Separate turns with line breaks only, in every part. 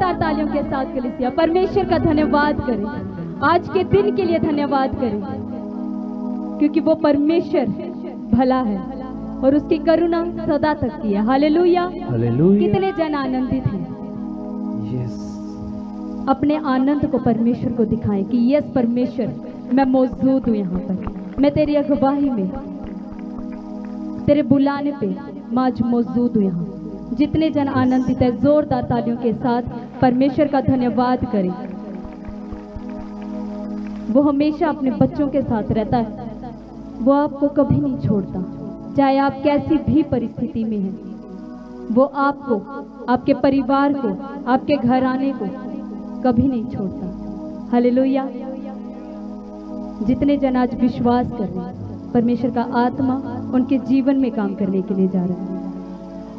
जोरदार तालियों के साथ कलीसिया परमेश्वर का धन्यवाद करें, आज के दिन के लिए धन्यवाद करें, क्योंकि वो परमेश्वर भला है और उसकी करुणा सदा तक की है। हालेलुया, कितने जन आनंदित हैं। अपने आनंद को परमेश्वर को दिखाएं कि यस परमेश्वर, मैं मौजूद हूं यहाँ पर, मैं तेरी अगुवाई में, तेरे बुलाने पे मैं आज मौजूद हूँ यहाँ। जितने जन आनंदित है जोरदार तालियों के साथ परमेश्वर का धन्यवाद करें। वो हमेशा अपने बच्चों के साथ रहता है, वो आपको कभी नहीं छोड़ता, चाहे आप कैसी भी परिस्थिति में हैं। वो आपको, आपके परिवार को, आपके घराने को कभी नहीं छोड़ता। हालेलुया। जितने जन आज विश्वास कर रहे हैं परमेश्वर का आत्मा उनके जीवन में काम करने के लिए जा रहा है,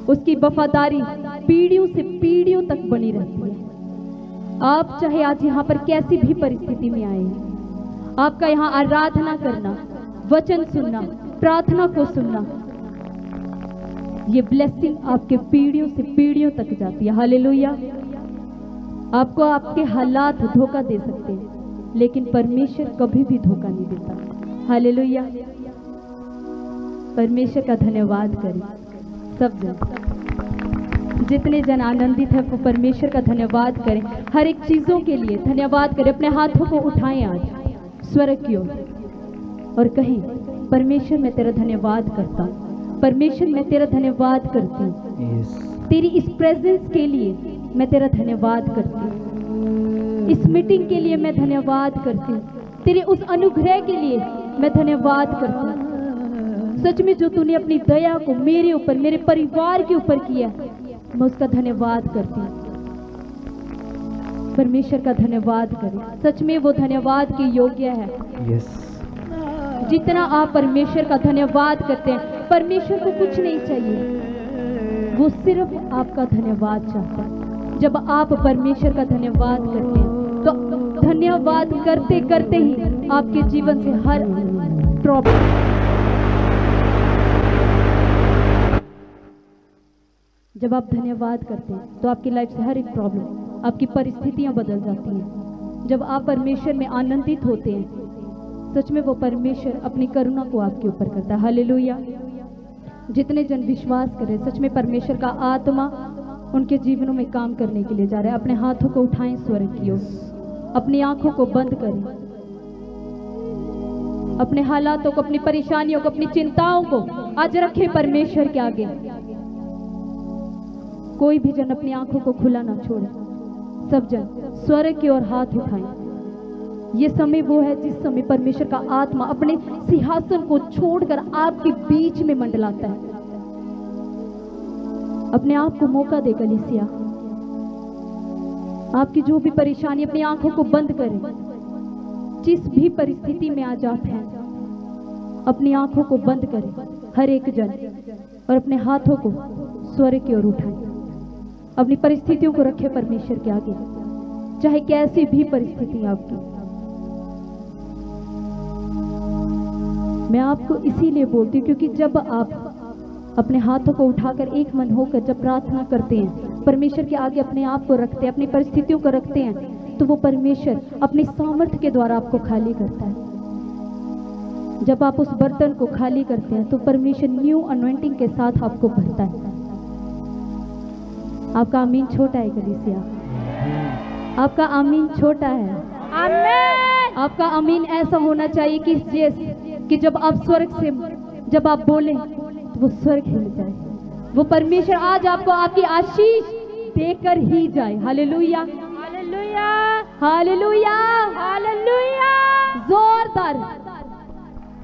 उसकी वफादारी पीढ़ियों से पीढ़ियों तक बनी रहती है। आप चाहे आज यहाँ पर कैसी भी परिस्थिति में आए, आपका यहाँ आराधना करना, वचन सुनना, प्रार्थना को सुनना, ये ब्लेसिंग आपके पीढ़ियों से पीढ़ियों तक जाती है। हालेलुया। आपको आपके हालात धोखा दे सकते हैं, लेकिन परमेश्वर कभी भी धोखा नहीं देता। हालेलुया। परमेश्वर का धन्यवाद करें सब जन। जितने जन आनंदित है वो परमेश्वर का धन्यवाद करें, हर एक चीजों के लिए धन्यवाद करें। अपने हाथों को उठाएं आज स्वर्ग की ओर और कहें, परमेश्वर मैं तेरा धन्यवाद करता हूँ, परमेश्वर मैं तेरा धन्यवाद करती हूँ, तेरी इस प्रेजेंस के लिए मैं तेरा धन्यवाद करती हूँ, इस मीटिंग के लिए मैं धन्यवाद करती हूँ, तेरे उस अनुग्रह के लिए मैं धन्यवाद करती हूँ। सच में जो तूने अपनी दया को मेरे ऊपर, मेरे परिवार के ऊपर किया, मैं उसका धन्यवाद करती हूँ। परमेश्वर का धन्यवाद करें, सच में वो धन्यवाद के योग्य है। जितना आप परमेश्वर का धन्यवाद करते हैं, परमेश्वर को कुछ नहीं चाहिए, वो सिर्फ आपका धन्यवाद चाहता है। जब आप परमेश्वर का धन्यवाद करते हैं तो धन्यवाद करते करते ही आपके जीवन से हर प्रॉब्लम, जब आप धन्यवाद करते हैं तो आपकी लाइफ से हर एक प्रॉब्लम, आपकी परिस्थितियां बदल जाती हैं। जब आप परमेश्वर में आनंदित होते हैं, सच में वो परमेश्वर अपनी करुणा को आपके ऊपर करता है। हालेलुया। जितने जन विश्वास करें, सच में परमेश्वर का आत्मा उनके जीवनों में काम करने के लिए जा रहा है। अपने हाथों को उठाएं स्वर्ग की ओर, अपनी आंखों को बंद करें, अपने हालातों को, अपनी परेशानियों को, अपनी चिंताओं को आज रखें परमेश्वर के आगे। कोई भी जन अपनी आंखों को खुला ना छोड़े। सब जन स्वर्ग की ओर हाथ उठाएं। ये समय वो है जिस समय परमेश्वर का आत्मा अपने सिंहासन को छोड़कर आपके बीच में मंडलाता है। अपने आप को मौका दे कलीसिया, आपकी जो भी परेशानी, अपनी आंखों को बंद करें। जिस भी परिस्थिति में आज आप हैं, अपनी आंखों को बंद करें हर एक जन, और अपने हाथों को स्वर्ग की ओर उठाएं। अपनी परिस्थितियों को रखें परमेश्वर के आगे, चाहे कैसी भी परिस्थिति आपकी। मैं आपको इसीलिए बोलती हूँ क्योंकि जब आप अपने हाथों को उठाकर एक मन होकर जब प्रार्थना करते हैं, परमेश्वर के आगे अपने आप को रखते हैं, अपनी परिस्थितियों को रखते हैं, तो वो परमेश्वर अपनी सामर्थ्य के द्वारा आपको खाली करता है। जब आप उस बर्तन को खाली करते हैं तो परमेश्वर न्यू अनॉइंटिंग के साथ आपको भरता है। आपका आमीन छोटा है कलीसिया, आपका आमीन छोटा है। आमीन। आपका आमीन ऐसा होना चाहिए कि जब आप स्वर्ग से जब आप बोले तो वो स्वर्ग हिल जाए, वो परमेश्वर आज आपको आपकी आशीष देकर ही जाए। Hallelujah, hallelujah, hallelujah, hallelujah. जोरदार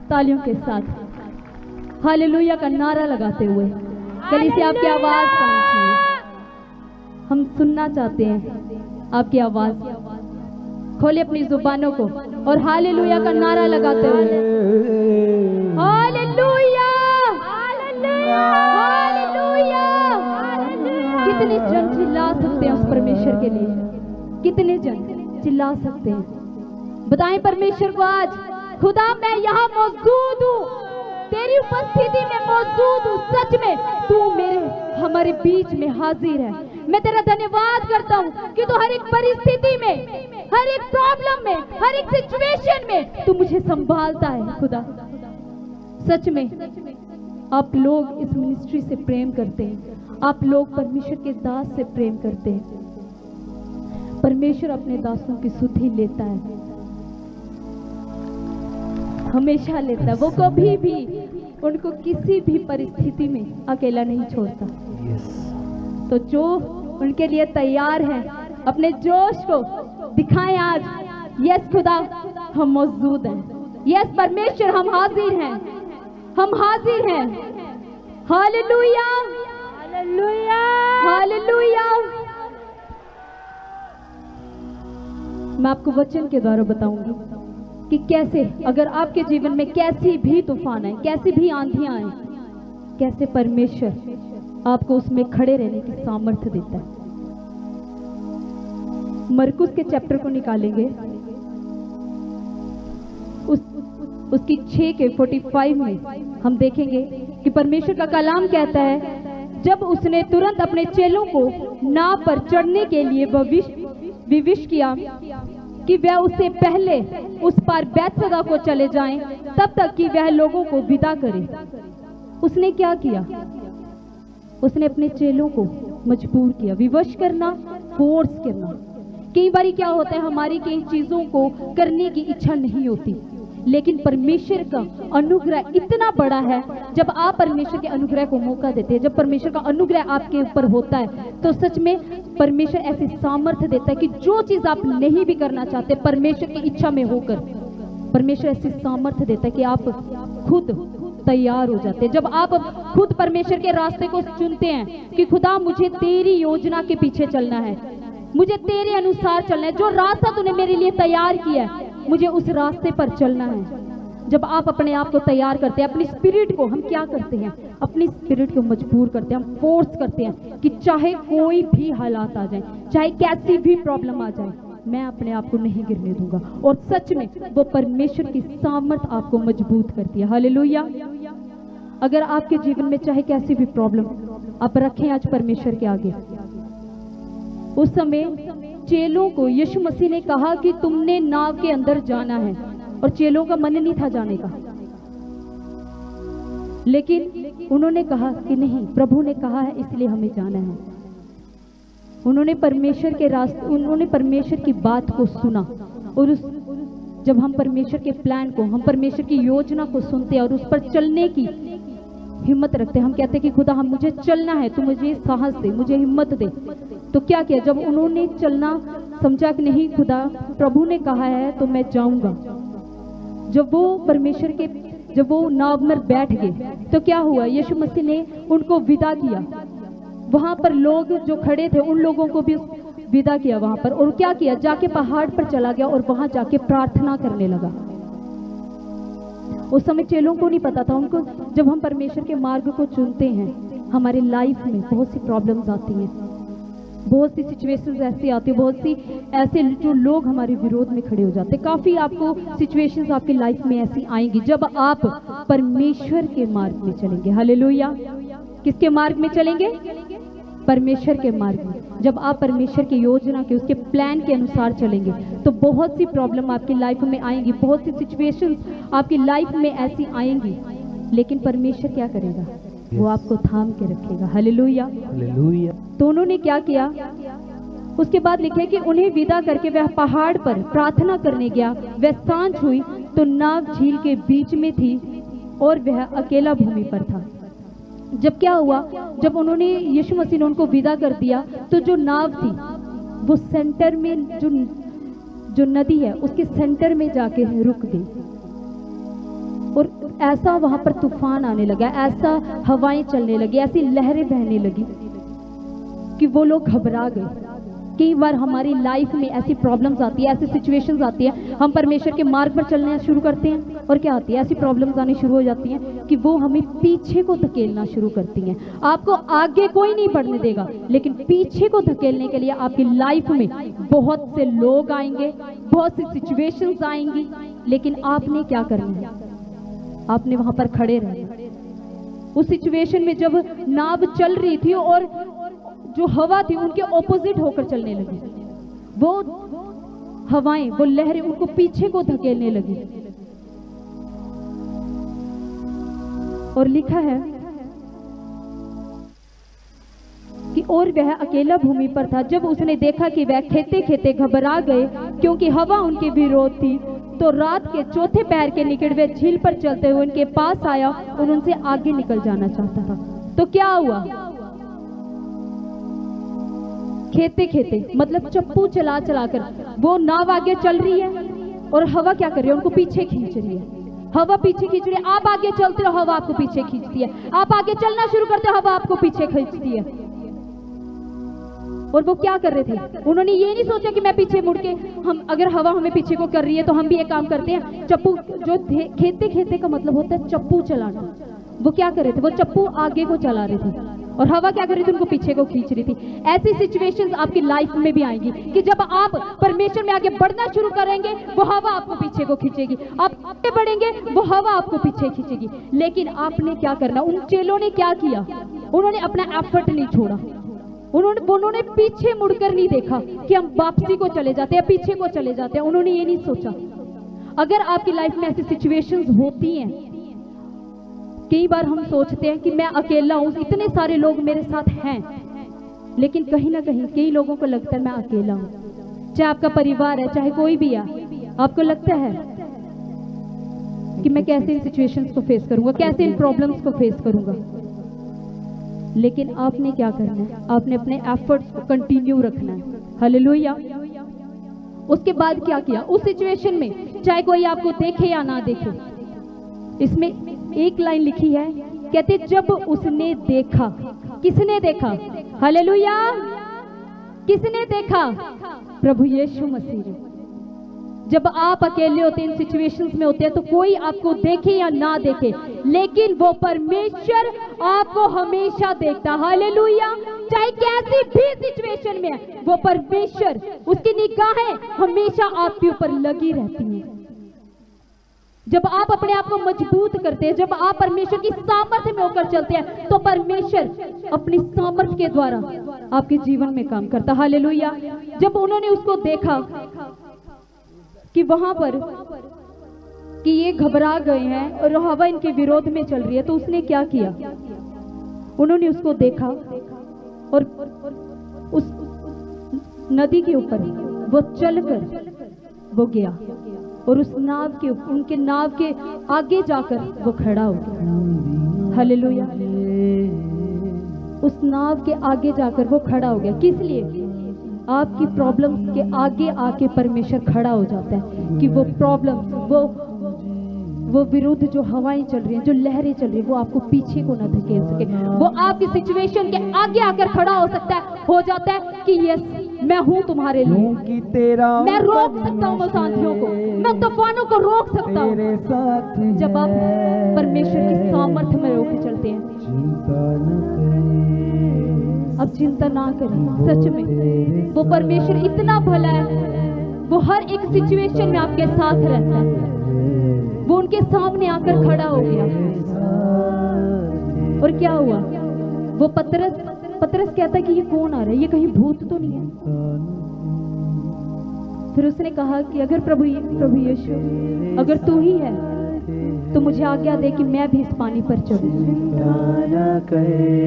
तालियों के साथ हालेलुया का नारा लगाते हुए कलीसिया आपकी आवाज समझिए, हम सुनना चाहते हैं आपकी आवाज। खोले अपनी जुबानों को और हालेलुया का नारा लगाते हुए हालेलुया, हालेलुया, हालेलुया। कितने जन चिल्ला सकते हैं उस परमेश्वर के लिए? कितने जन चिल्ला सकते हैं? बताएं परमेश्वर को आज, खुदा मैं यहाँ मौजूद हूँ, तेरी उपस्थिति में मौजूद हूँ। सच में तू मेरे हमारे बीच में हाजिर है। मैं तेरा धन्यवाद करता हूँ कि तू हर एक परिस्थिति में, हर एक प्रॉब्लम में, हर एक सिचुएशन में तू मुझे संभालता है खुदा। सच में आप लोग इस मिनिस्ट्री से प्रेम करते हैं, आप लोग परमेश्वर के दास से प्रेम करते हैं। परमेश्वर अपने दासों की सुधि लेता है, हमेशा लेता है। वो कभी भी उनको किसी भी परिस्थिति में अकेला नहीं छोड़ता। तो जो उनके लिए तैयार हैं, अपने जोश को दिखाएं आज। यस खुदा, हम मौजूद हैं। यस परमेश्वर, हम हाजिर हैं, हम हाजिर हैं। Hallelujah, hallelujah, hallelujah. मैं आपको वचन के द्वारा बताऊंगी कि कैसे, अगर आपके जीवन में कैसी भी तूफान आए, कैसी भी आंधियां आए, कैसे परमेश्वर आपको उसमें खड़े रहने की सामर्थ्य देता है। मरकुस के चैप्टर को निकालेंगे, उसकी 6 के 45 में हम देखेंगे कि परमेश्वर का कलाम कहता है, जब उसने तुरंत अपने चेलों को नाव पर चढ़ने के लिए विविश किया कि वह उससे पहले उस पार बैतसदा को चले जाएं, तब तक कि वह लोगों को विदा करे। उसने क्या किया? उसने अपने चेलों को मजबूर किया। विवश करना, फोर्स करना। कई बार क्या होता है, हमारी कई चीजों को करने की इच्छा नहीं होती, लेकिन परमेश्वर का अनुग्रह इतना बड़ा है। जब आप परमेश्वर के अनुग्रह को मौका देते हैं, जब परमेश्वर का अनुग्रह आपके ऊपर होता है, तो सच में परमेश्वर ऐसी सामर्थ्य देता है कि जो चीज आप नहीं भी करना चाहते, परमेश्वर की इच्छा में होकर परमेश्वर ऐसी सामर्थ्य देता है कि आप खुद तैयार हो जाते हैं। जब आप खुद परमेश्वर के रास्ते को चुनते हैं कि खुदा मुझे तेरी योजना के पीछे चलना है, मुझे तेरे अनुसार चलना है, जो रास्ता तूने मेरे लिए तैयार किया है मुझे उस रास्ते पर चलना है। जब आप अपने आप को तैयार करते हैं, अपनी स्पिरिट को, हम क्या करते हैं, अपनी स्पिरिट को मजबूर करते हैं, हम फोर्स करते हैं कि चाहे कोई भी हालात आ जाए, चाहे कैसी भी प्रॉब्लम आ जाए, मैं अपने आप को नहीं गिरने दूंगा। और सच में वो परमेश्वर की सामर्थ आपको मजबूत करती है। हालेलुया। अगर आपके जीवन में चाहे कैसी भी प्रॉब्लम आप रखें आज परमेश्वर के आगे। उस समय चेलों को यीशु मसीह ने कहा कि तुमने नाव के अंदर जाना है, और चेलों का मन नहीं था जाने का, लेकिन उन्होंने कहा कि नहीं, प्रभु ने कहा है इसलिए हमें जाना है। उन्होंने परमेश्वर के रास्ते, उन्होंने परमेश्वर की बात को सुना। और जब हम परमेश्वर के प्लान को, हम परमेश्वर की योजना को सुनते हैं और उस पर चलने की हिम्मत रखते हैं, हम कहते हैं कि खुदा हम मुझे चलना है, तू मुझे साहस दे, मुझे हिम्मत दे। तो क्या किया? जब उन्होंने चलना समझा कि नहीं खुदा प्रभु ने कहा है तो मैं जाऊंगा, जब वो परमेश्वर के, जब वो नाव में बैठ गए, तो क्या हुआ? यीशु मसीह ने उनको विदा किया। वहां पर लोग जो खड़े थे उन लोगों को भी विदा किया वहां पर। और क्या किया? जाके पहाड़ पर चला गया और वहां जाके प्रार्थना करने लगा। उस समय चेलों को नहीं पता था उनको। जब हम परमेश्वर के मार्ग को चुनते हैं, हमारी लाइफ में बहुत सी प्रॉब्लम्स आती हैं, बहुत सी सिचुएशंस ऐसी आती है, बहुत सी ऐसे जो लोग हमारे विरोध में खड़े हो जाते हैं। काफी आपको सिचुएशंस आपकी लाइफ में ऐसी आएंगी जब आप परमेश्वर के मार्ग में चलेंगे। हालेलुया। किसके मार्ग में चलेंगे? परमेश्वर के मार्ग में। जब आप परमेश्वर की योजना के, उसके प्लान के अनुसार चलेंगे, तो बहुत सी प्रॉब्लम आपकी लाइफ में आएंगी, बहुत सी सिचुएशंस आपकी लाइफ में ऐसी आएंगी, लेकिन परमेश्वर क्या करेगा? वो आपको थाम के रखेगा। Hallelujah, hallelujah. तो उन्होंने क्या किया? उसके बाद लिखे कि उन्हें विदा करके वह पहाड़ पर प्रार्थना करने गया। वह सांझ हुई तो नाव झील के बीच में थी और वह अकेला भूमि पर था। जब क्या हुआ? जब उन्होंने, यीशु मसीह ने उनको विदा कर दिया, तो जो नाव थी वो सेंटर में, जो नदी है उसके सेंटर में जाके रुक गई। और ऐसा वहां पर तूफान आने लगा, ऐसा हवाएं चलने लगी, ऐसी लहरें बहने लगी कि वो लोग घबरा गए। कई बार हमारी लाइफ में ऐसी प्रॉब्लम्स आती है, ऐसी सिचुएशंस आती है, हम परमेश्वर के मार्ग पर चलना शुरू करते हैं, और क्या आती है? ऐसी प्रॉब्लम्स आनी शुरू हो जाती हैं कि वो हमें पीछे को धकेलना शुरू करती हैं। आपको आगे कोई नहीं बढ़ने देगा, लेकिन पीछे को धकेलने के लिए आपकी लाइफ में बहुत से लोग आएंगे, बहुत सी सिचुएशंस आएंगी, लेकिन आपने क्या करना है? आपने वहां पर खड़े रहना। उस सिचुएशन में जब नाव चल रही थी और जो हवा थी उनके ऑपोजिट होकर चलने लगी। वो हवाएं, वो लहरें उनको पीछे को धकेलने लगी। और लिखा है कि और वह अकेला भूमि पर था। जब उसने देखा कि वह खेते खेते घबरा गए क्योंकि हवा उनके विरोध थी, तो रात के चौथे पहर के निकट वह झील पर चलते हुए उनके पास आया और उनसे आगे निकल जाना चाहता था। तो क्या हुआ? खेते खेते मतलब चप्पू चला चला कर वो नाव आगे चल रही है और हवा क्या कर रही है? उनको पीछे खींच रही है। हवा पीछे खींच रही है। आप आगे चलते हो, हवा आपको पीछे खींचती है। आप आगे चलना शुरू करते हो, हवा आपको पीछे खींचती है। और वो क्या कर रहे थे? उन्होंने ये नहीं सोचा कि मैं पीछे मुड़ के, हम अगर हवा हमें पीछे को कर रही है तो हम भी एक काम करते हैं। चप्पू जो खेते खेते का मतलब होता है चप्पू चलाना। वो क्या कर रहे थे? वो चप्पू आगे को चला रहे थे और हवा क्या कर रही थी? उनको पीछे को खींच रही थी। ऐसी सिचुएशंस आपकी लाइफ में भी आएंगी कि जब आप परमेश्वर में आगे बढ़ना शुरू करेंगे, वो हवा आपको पीछे को खींचेगी। आप आगे बढ़ेंगे, वो हवा आपको पीछे खींचेगी। लेकिन आपने क्या करना? उन चेलों ने क्या किया? उन्होंने अपना एफर्ट नहीं छोड़ा। उन्होंने पीछे मुड़कर नहीं देखा कि हम वापसी को चले जाते हैं, पीछे को चले जाते हैं। उन्होंने ये नहीं सोचा। अगर आपकी लाइफ में ऐसी सिचुएशंस होती हैं, कई बार हम सोचते हैं कि मैं अकेला हूं, इतने सारे लोग मेरे साथ हैं, लेकिन कहीं ना कहीं कई लोगों को लगता है मैं अकेला हूं। चाहे आपका परिवार है, चाहे कोई भी है, आपको लगता है कि मैं कैसे इन सिचुएशंस को फेस करूंगा, कैसे इन प्रॉब्लम्स को फेस करूंगा। लेकिन आपने क्या करना है? आपने अपने एफर्ट्स को कंटिन्यू रखना है। हालेलुया। उसके बाद क्या किया? उस सिचुएशन में चाहे कोई आपको देखे या ना देखे, इसमें एक लाइन लिखी है, कहते जब उसने देखा। किसने देखा? हालेलुया। किसने देखा? प्रभु यीशु मसीह ने। जब आप अकेले होते हैं, इन सिचुएशंस में होते हैं, तो कोई आपको देखे या ना देखे, लेकिन वो परमेश्वर आपको हमेशा देखता। हालेलुया। चाहे कैसी भी सिचुएशन में है, वो परमेश्वर, उसकी निगाहें हमेशा आपके ऊपर लगी रहती हैं। जब आप अपने आप को मजबूत करते हैं, जब आप परमेश्वर की सामर्थ्य में होकर चलते हैं, तो परमेश्वर अपनी सामर्थ्य के द्वारा आपके जीवन में काम करता। हालेलुया। जब उन्होंने उसको देखा कि वहां पर कि ये घबरा गए हैं और हवा इनके विरोध में चल रही है, तो उसने क्या किया? उन्होंने उसको देखा और उस नदी के ऊपर वो चलकर वो गया और उस नाव के, उनके नाव के आगे जाकर वो खड़ा हो गया। हालेलुया। उस नाव के आगे जाकर वो खड़ा हो गया। किस लिए? आपकी प्रॉब्लम्स के आगे आके परमेश्वर खड़ा हो जाता है कि वो प्रॉब्लम्स, वो विरुद्ध जो हवाएं चल रही हैं, जो लहरें चल रही हैं, वो आपको पीछे को ना धकेल सके। वो आपकी सिचुएशन के आगे आकर खड़ा हो सकता है, हो जाता है कि यस, मैं हूं तुम्हारे लिए, मैं रोक सकता हूं उस आंधियों को, मैं तूफानों को रोक सकता हूं। जब आप परमेश्वर की सामर्थ्य में रोके चलते हैं, अब चिंता ना करें। सच में वो परमेश्वर इतना भला है, वो हर एक सिचुएशन में आपके साथ रहता है। वो उनके सामने आकर खड़ा हो गया। और क्या हुआ? वो पतरस कहता है कि ये कौन आ रहा है? ये कहीं भूत तो नहीं है? फिर उसने कहा कि अगर प्रभु यीशु, अगर तू ही है तो मुझे आज्ञा दे कि मैं भी इस पानी पर चलूं।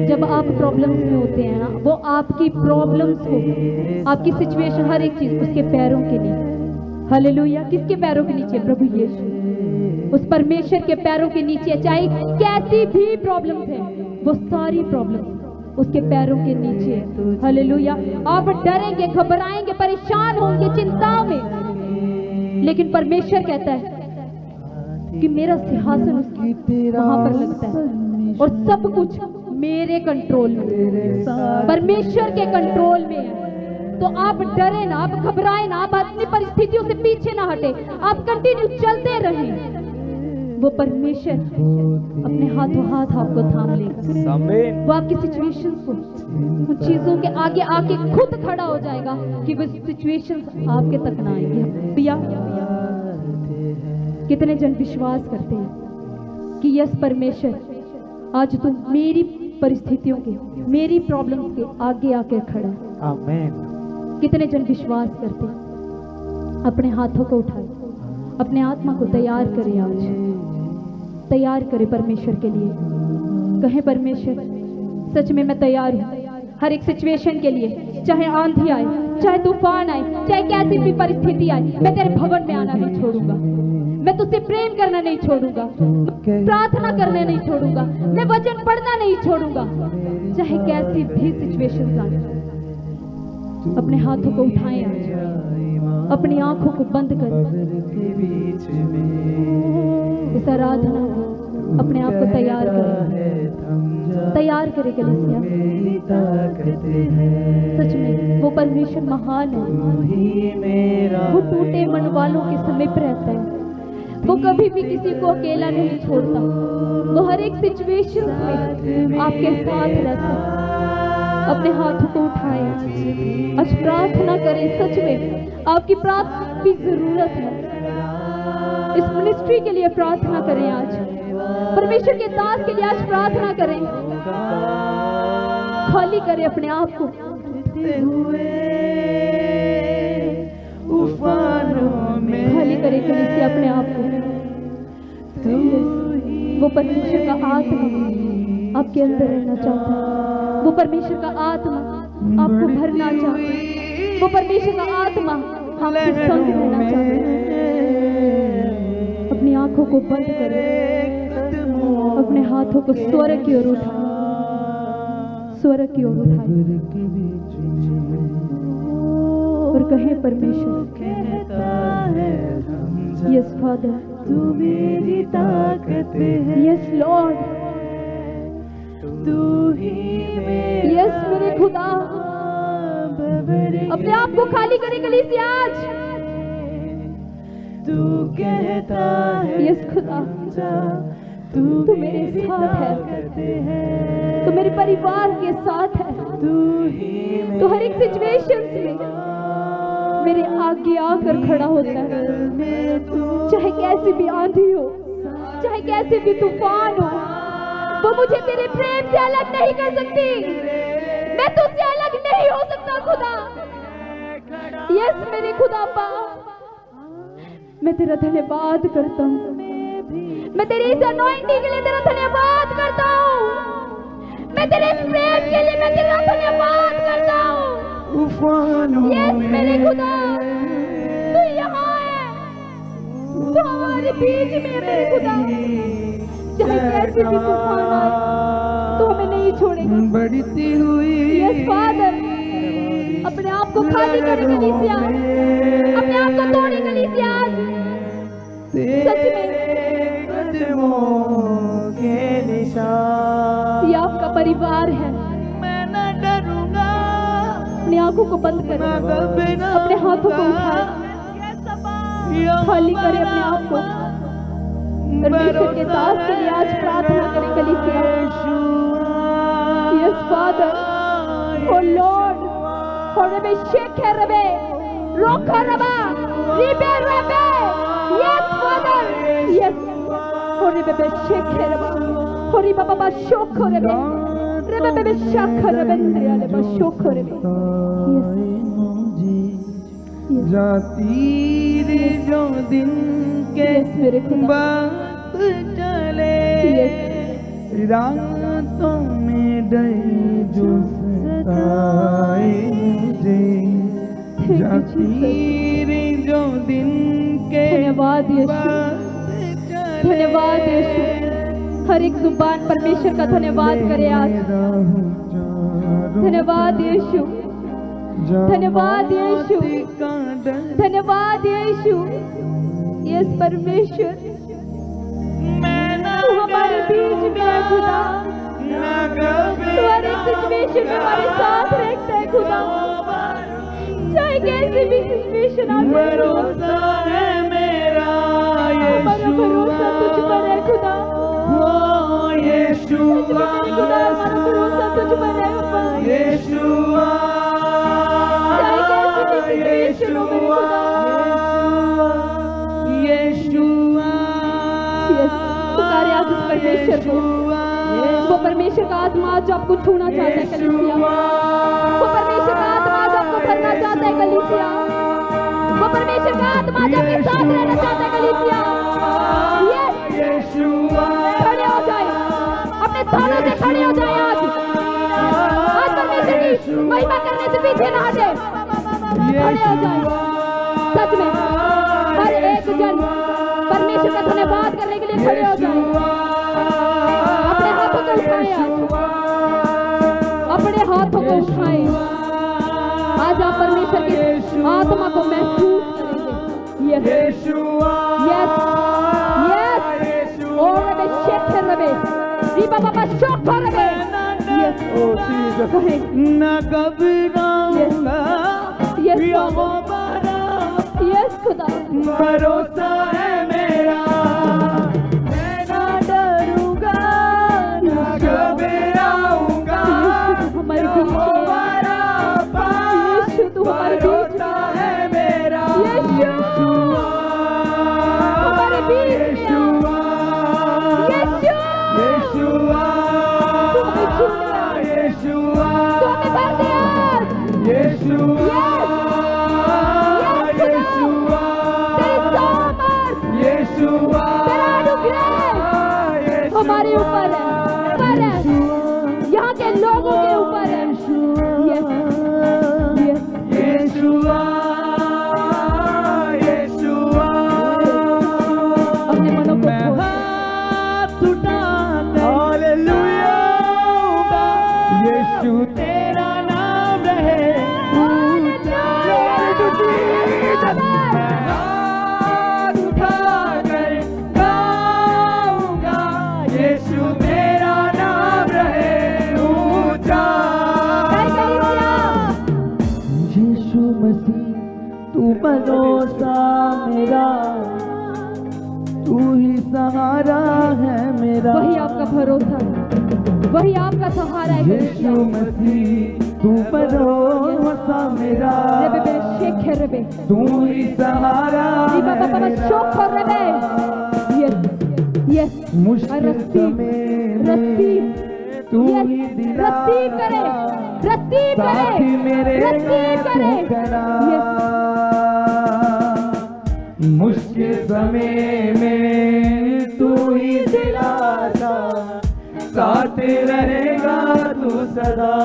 जब आप प्रॉब्लम्स में होते हैं ना, वो आपकी प्रॉब्लम्स को, आपकी सिचुएशन, हर एक चीज उसके पैरों के नीचे। हालेलुया। किसके पैरों के नीचे? प्रभु यीशु। उस परमेश्वर के पैरों के नीचे, चाहे कैसी भी प्रॉब्लम्स है, वो सारी प्रॉब्लम्स उसके पैरों के नीचे। हालेलुया। आप डरेंगे, घबराएंगे, परेशान होंगे, चिंताओं में, लेकिन परमेश्वर कहता है कि मेरा सिंहासन वहां पर लगता है और सब कुछ मेरे कंट्रोल में, परमेश्वर के कंट्रोल में है। तो आप डरे ना, आप घबराए ना, आप अपनी परिस्थितियों से पीछे ना हटे, आप कंटिन्यू चलते रहें। वो परमेश्वर अपने हाथों हाथ आपको थाम लेगा। वो आपकी सिचुएशंस को, उन चीजों के आगे आके खुद खड़ा हो जाएगा कि वो सिचुएशंस आपके तक ना आएगी। भैया, कितने जन विश्वास करते हैं कि यस परमेश्वर, आज तुम मेरी परिस्थितियों के, मेरी प्रॉब्लम्स के आगे आकर खड़ा है।
आमेन।
कितने जन विश्वास करते हैं? अपने हाथों को उठाए, अपने आत्मा को तैयार करें, आज तैयार करें परमेश्वर के लिए। कहें परमेश्वर सच में मैं तैयार हूँ हर एक सिचुएशन के लिए, चाहे आंधी आए, चाहे तूफान आए, चाहे कैसी भी परिस्थिति आए, मैं तेरे भवन में आना नहीं छोड़ूंगा, मैं तुझसे प्रेम करना नहीं छोड़ूंगा, प्रार्थना करना नहीं छोड़ूंगा, मैं वचन पढ़ना नहीं छोड़ूंगा, चाहे कैसी भी सिचुएशन आए। अपने हाथों को उठाएं, आज अपनी आंखों को बंद करें, इस आराधना में अपने आप को तैयार करें, तैयार करे कलीसिया। सच में वो परमेश्वर महान है, वो टूटे मन वालों के समीप रहता है, वो कभी भी किसी को अकेला नहीं छोड़ता, वो हर एक सिचुएशन में आपके साथ रहता है। अपने हाथों को उठाएं, आज प्रार्थना करें। सच में आपकी प्रार्थना की जरूरत है, इस मिनिस्ट्री के लिए प्रार्थना करें, आज परमेश्वर के दास के लिए आज प्रार्थना करें। खाली करें अपने आप को, खाली करें कलीसिया अपने आप को। वो परमेश्वर का आत्मा आपके अंदर रहना चाहता है, वो परमेश्वर का आत्मा आपको भरना चाहता है, वो परमेश्वर का आत्मा आपके संग रहना चाहता है। अपनी आंखों को बंद करें, अपने हाथों को स्वर्ग की ओर उठाएं, स्वर्ग की ओर उठाएं और कहें परमेश्वर, यस फादर
तू मेरी ताकत है,
यस लॉर्ड
तू ही मेरा,
यस मेरे खुदा। अपने आप को खाली करें कलीसिया आज।
तू कहता है
यस खुदा, तू मेरे साथ है, तू मेरे परिवार के साथ है, तू हर एक सिचुएशन में मेरे आगे आकर खड़ा होता है। चाहे कैसी भी आंधी हो, चाहे कैसे भी तूफान हो, वो मुझे तेरे प्रेम से अलग नहीं कर सकती, मैं तुझसे अलग नहीं हो सकता खुदा। यस मेरे खुदा पा, मैं तेरा धन्यवाद करता हूँ, मैं तेरी इस अनॉइंटिंग के लिए तेरा धन्यवाद करता हूँ, मैं तेरे इस प्रेम के लिए मैं तेरा धन्यवाद करता हूँ। यस मेरे खुदा, तू यहाँ है, तू हमारे बीच में है मेरे खुदा। चाहे कैसे भी तूफान आए तो हमें नहीं छोड़ेगा।
बढ़ती हुई
यस फादर, अपने आप को खाली करे कलीसिया, अपने आप को तोड़े कलीसिया। सच में
कदमों के निशान,
ये आपका परिवार है।
मैं न डरूंगा,
अपनी आंखों को बंद करें, अपने हाथों को उठाएं, खाली करें अपने आप को। परमेश्वर के दास के लिए आज प्रार्थना करें कलीसिया। यस फादर, ओ लॉर्ड, ओ रबे शेखे रबे रोका रबा रिबे रबे। यस फादर, यस ओ रबे शेखे रबा, ओ रिबा बाबा शोखो रबे, रबे बबे शाखा रबे तेरे बा शोखो रबे। यस
जाती रे जो दिन के
मेरे खुदा
चले, रातों में डरे जो सताए मुझे, जाती रे जो दिन के।
धन्यवाद यीशु, धन्यवाद यीशु। हर एक जुबान परमेश्वर का धन्यवाद करे आज। धन्यवाद यीशु, धन्यवाद यीशु, धन्यवाद यीशु। यस परमेश्वर, तू हमारे बीच में है खुदा, तू हर एक सिचुएशन में हमारे साथ रहता है खुदा, चाहे कैसे भी सिचुएशन आ जाए।
भरोसा है मेरा
हमारा भरोसा तुझ पर है खुदा,
यीशुआ,
खुदा हमारा भरोसा तुझ पर है
यीशुआ,
चाहे कैसे भी सिचुएशन हो मेरे खुदा।
यीशुआ,
पुकारे आज उस परमेश्वर को, वो परमेश्वर का आत्मा आज आपको छूना चाहता है कलीसिया। वो परमेश्वर का आत्मा आज आपको भरना चाहता है कलीसिया। वो परमेश्वर का आत्मा आज आपके साथ रहना चाहता है कलीसिया। खड़े हो जाए, अपने थानों से खड़े हो जाए। आज परमेश्वर की महिमा करने से पीछे ना हटे, खड़े हो जाए। सच में हर एक जन परमेश्वर का धन्यवाद करने के लिए खड़े हो जाए। अपने हाथों को उठाए, अपने हाथों को उठाए। आज आप परमेश्वर की आत्मा को महसूस करेंगे। Yes yes yes. और रबे शेख रबे दीपा बाबा शोक रबे। यस
न घबराऊंगा,
यस खुदा,
भरोसा है मेरा, मैं ना डरूंगा, न घबराऊंगा।
हमारे हमारा भरोसा
है मेरा,
हमारे बीच हमारे ऊपर है, यहाँ के लोगों के ऊपर है। Yes yes
Yeshua Yeshua.
अपने मनों को
मैं हाथ उठाता हालेलुया, यीशु तेरा नाम रहे। मैं हाथ उठाकर गाऊंगा, यीशु तेरा नाम रहे ऊंचा। यीशु मसीह तू भरोसा मेरा, तू ही सहारा है मेरा।
वही आपका भरोसा है, वही आपका सहारा है।
यीशु मसीह तू भरोसा मेरा,
शेख रबे
तू ही सहारा है मेरा।
Yes yes.
मुश्किल समय में तू ही
रसीव करे, रसीव
साथी
करे,
मेरे
रसीव करे।
तू खड़ा। मुश्किल समय में तू ही दिलासा, साथ रहेगा तू सदा।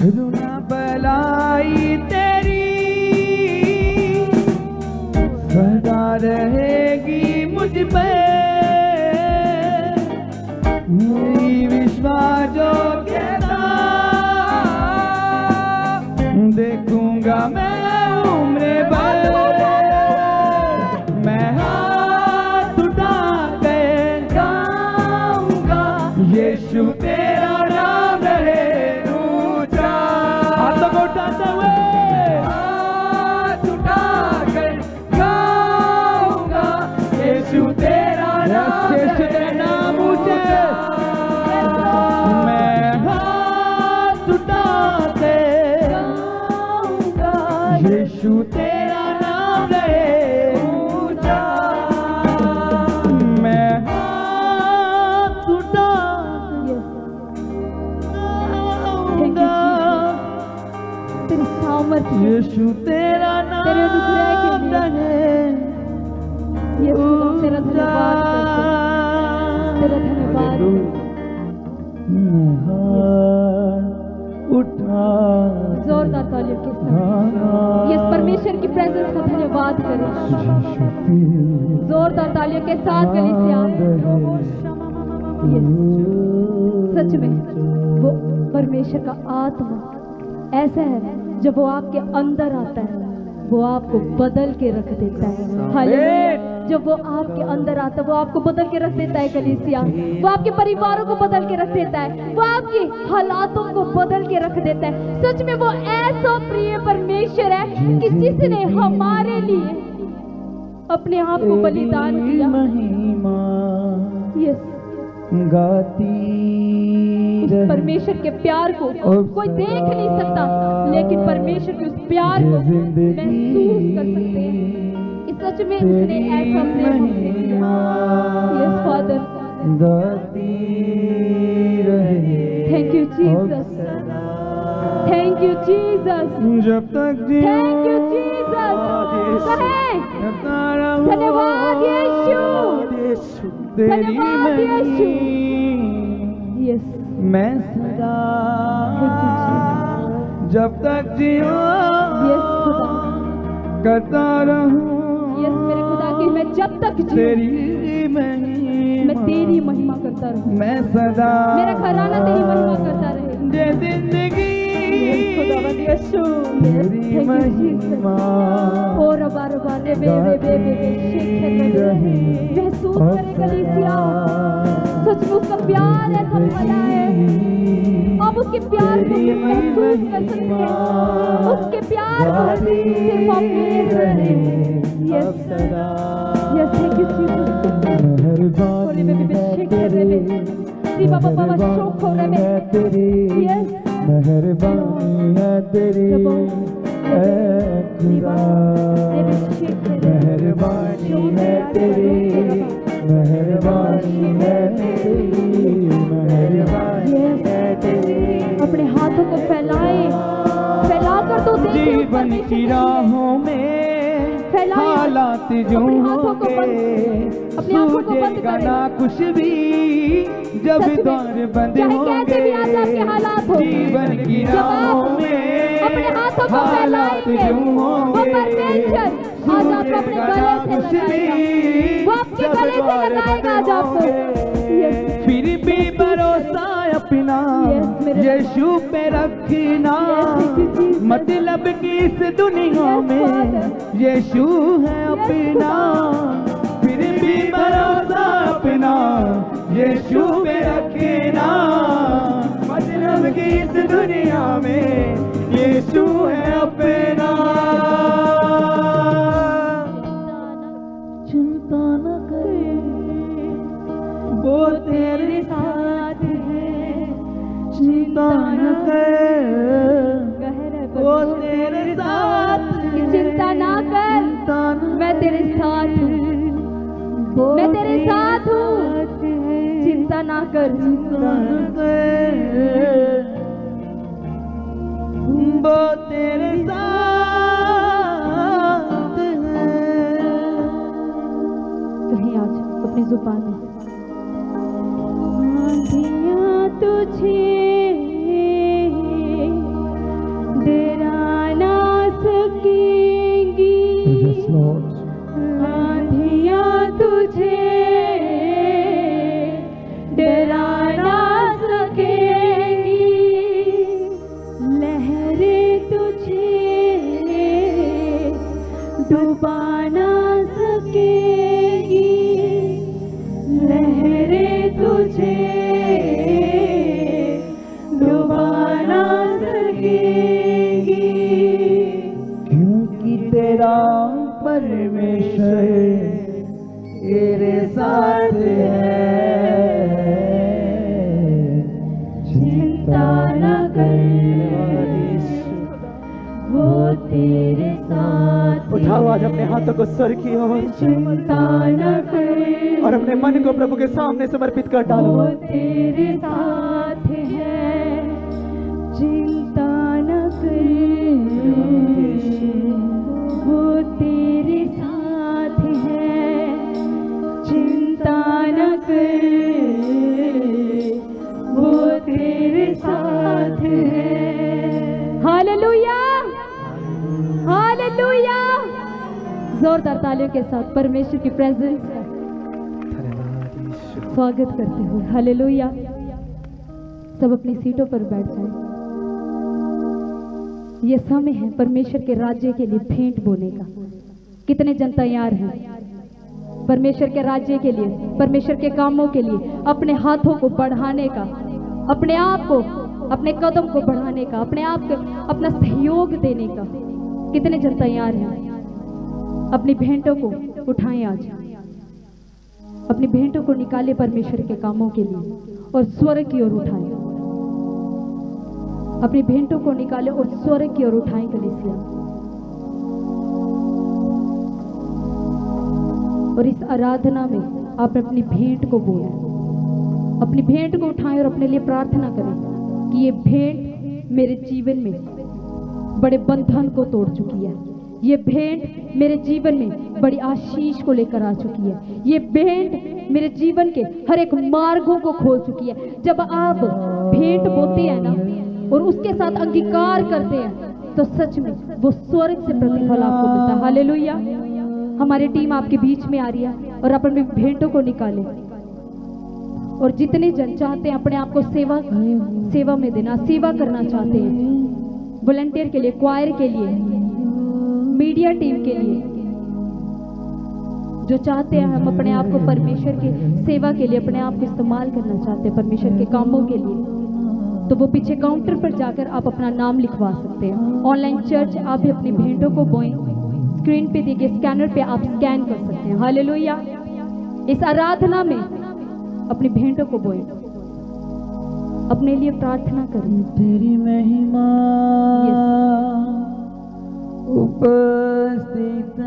रुना भलाई तेरी सदा रहेगी मुझ पे, मेरी विश्वास जो कहता देखूंगा मैं उम्र भर। मैं हाथ उठा के गाऊंगा, यीशु तेरा नाम रहे ऊंचा। हाथों को उठाते हुए हाथ उठा कर गाऊंगा, यीशु तेरा नाम ऊंचे। मैं हाथ उठा के गाऊंगा, यीशु तेरा नाम रहे ऊंचा। मैं हाथ उठा गाऊंगा,
तेरी सामर्थ्य,
यीशु तेरा
तेरे अनुग्रह के
नाम
लिए।
रहे
यस हम तेरा धन्यवाद करते हैं, तेरा धन्यवाद।
उठा
जोरदार तालियों के साथ यस परमेश्वर की प्रेजेंस का धन्यवाद करें। जोरदार तालियों के साथ कलीसिया। यस सच में वो परमेश्वर का आत्मा ऐसा है जब वो आपके अंदर आता है वो आपको बदल के रख देता है। हालेलुया। जब वो आपके अंदर आता है वो आपको बदल के रख देता है कलीसिया। वो आपके परिवारों को बदल के रख देता है, वो आपकी हालातों को बदल के रख देता है। सच में वो ऐसा प्रिय परमेश्वर है कि जिसने हमारे लिए अपने आप को बलिदान किया।
महिमा
यस
गाती
उस परमेश्वर के प्यार को कोई देख नहीं सकता, लेकिन परमेश्वर के उस प्यार को महसूस कर सकते हैं। इस सच में उसने ऐसा प्रेम हमसे किया। यस फादर
गाती रहे।
Thank you Jesus, thank you Jesus,
जब तक जियो
थैंक यू जीसस।
करता रहूं
धन्यवाद यीशु,
तेरी
धन्यवाद यीशु।
महिमा
यस,
मैं सदा
थैंक यू जीसस।
जब तक जियो
यस खुदा,
करता रहूं
यस मेरे खुदा की मैं जब तक जीऊं
तेरी महिमा,
मैं तेरी महिमा करता रहूं।
मैं सदा
मेरा घराना तेरी महिमा करता रहे।
ये जिंदगी
खुदावंद यीशु,
तेरी
थैंक यू जीसस।
महिमा
ओ रबा रबा रे बे बे बे बे शेख रहे। महसूस करे कलीसिया, सचमुच का प्यार ऐसा भला है। अब उसके प्यार को सिर्फ महसूस कर सकते हैं, उसके प्यार को सिर्फ आप ले रहे हैं। Yes yes, thank you Jesus.
मेहरबानी है तेरी,
यस
मेहरबानी है तेरी ऐ खुदा, मेहरबानी है तेरी, मेहरबानी है तेरी, मेहरबानी है तेरी।
अपने हाथों को फैलाए, फैलाकर तो देखें
जीवन की राहों में
फैलाए।
हालात जो
अपने हाथों को
होंगे
अपनी आंखों को बंद
सूझेगा
करें।
ना कुछ भी जब
सच में,
द्वार बंद
चाहे
होंगे।
कैसे भी आज आपके हालात हो,
जीवन की
जब आप
राहों में
अपने हाथों को
हालात
फैलाएंगे,
जो
वो
होंगे
परमेश्वर आज आपको अपने
सूझेगा ना
गले
कुछ
से लगाएगा, वो आपके
जब
गले से
द्वार
लगाएगा आज
बंद
आपको।
होंगे।
यस,
फिर भी भरोसा अपना
Yes, मेरे
यीशु पे रखना,
Yes, thank you, Jesus.
मतलब कि इस दुनिया
Yes,
में
Father.
यीशु है अपना। फिर भी भरोसा अपना यीशु पे रखना, मतलब कि इस दुनिया में यीशु है अपना। चिंता न करे वो तेरे साथ है, चिंता न कर वो तेरे साथ है,
चिंता ना कर, मैं तेरे साथ हूँ, मैं तेरे साथ हूँ, चिंता ना कर।
वो तेरे साथ है।
कहीं आज अपनी जुबान में आंधियाँ तुझे डरा ना सकेंगी, आंधियाँ तुझे डरा ना सकेंगी, लहरें तुझे डुबा ना सकेंगी, लहरें तुझे डुबा ना सकेंगी,
क्योंकि तेरा परमेश्वर तेरे साथ है,
चिंता न कर, वो तेरे साथ है।
उठाओ आज अपने हाथों को स्वर की ओर
चिंता न कर,
और अपने मन को प्रभु के सामने समर्पित कर डालो।
वो तेरे साथ है, चिंता न कर, वो तेरे साथ है, चिंता न कर, वो तेरे साथ है। Hallelujah, hallelujah. जोरदार तालियों के साथ परमेश्वर की प्रेजेंस का स्वागत करते हो। हालेलुया। सब अपनी सीटों पर बैठ जाएं। ये समय है परमेश्वर के राज्य के लिए भेंट बोने का। कितने जन तैयार हैं परमेश्वर के राज्य के लिए, परमेश्वर के कामों के लिए अपने हाथों को बढ़ाने का, अपने आप को, अपने कदम को बढ़ाने का, अपने आप को अपना सहयोग देने का? कितने जन तैयार हैं? अपनी भेंटों को उठाएं आज, अपनी भेंटों को निकाले परमेश्वर के कामों के लिए और स्वर्ग की ओर उठाएं। अपनी भेंटों को निकाले और स्वर्ग की ओर उठाएं कलीसिया। और इस आराधना में आप अपनी भेंट को बोलें। अपनी भेंट को उठाएं और अपने लिए प्रार्थना करें कि ये भेंट मेरे जीवन में बड़े बंधन को तोड़ चुकी है। ये भेंट मेरे जीवन में बड़ी आशीष को लेकर आ चुकी है। ये भेंट मेरे जीवन के हर एक मार्गों को खोल चुकी है। जब आप भेंट बोते हैं ना और उसके साथ अंगीकार करते हैं तो सच में वो स्वर्ग से प्रतिफल आपको मिलता है। हालेलुया। हमारी टीम आपके बीच में आ रही है और अपने भेंटों को निकाले और जितने जन चाहते हैं अपने आप को सेवा में देना, सेवा करना चाहते हैं, वॉलंटियर के लिए, क्वायर के लिए, मीडिया टीम के लिए, जो चाहते हैं हम अपने आप को परमेश्वर की सेवा के लिए अपने आप को इस्तेमाल करना चाहते हैं परमेश्वर के कामों के लिए, तो वो पीछे काउंटर पर जाकर आप अपना नाम लिखवा सकते हैं। ऑनलाइन चर्च आप भी अपनी भेंटों को बोएं, स्क्रीन पे दिए गए स्कैनर पे आप स्कैन कर सकते हैं। हालेलुया। इस आराधना में अपनी भेंटों को बोएं, अपने लिए प्रार्थना करें।
तेरी महिमा उपस्थित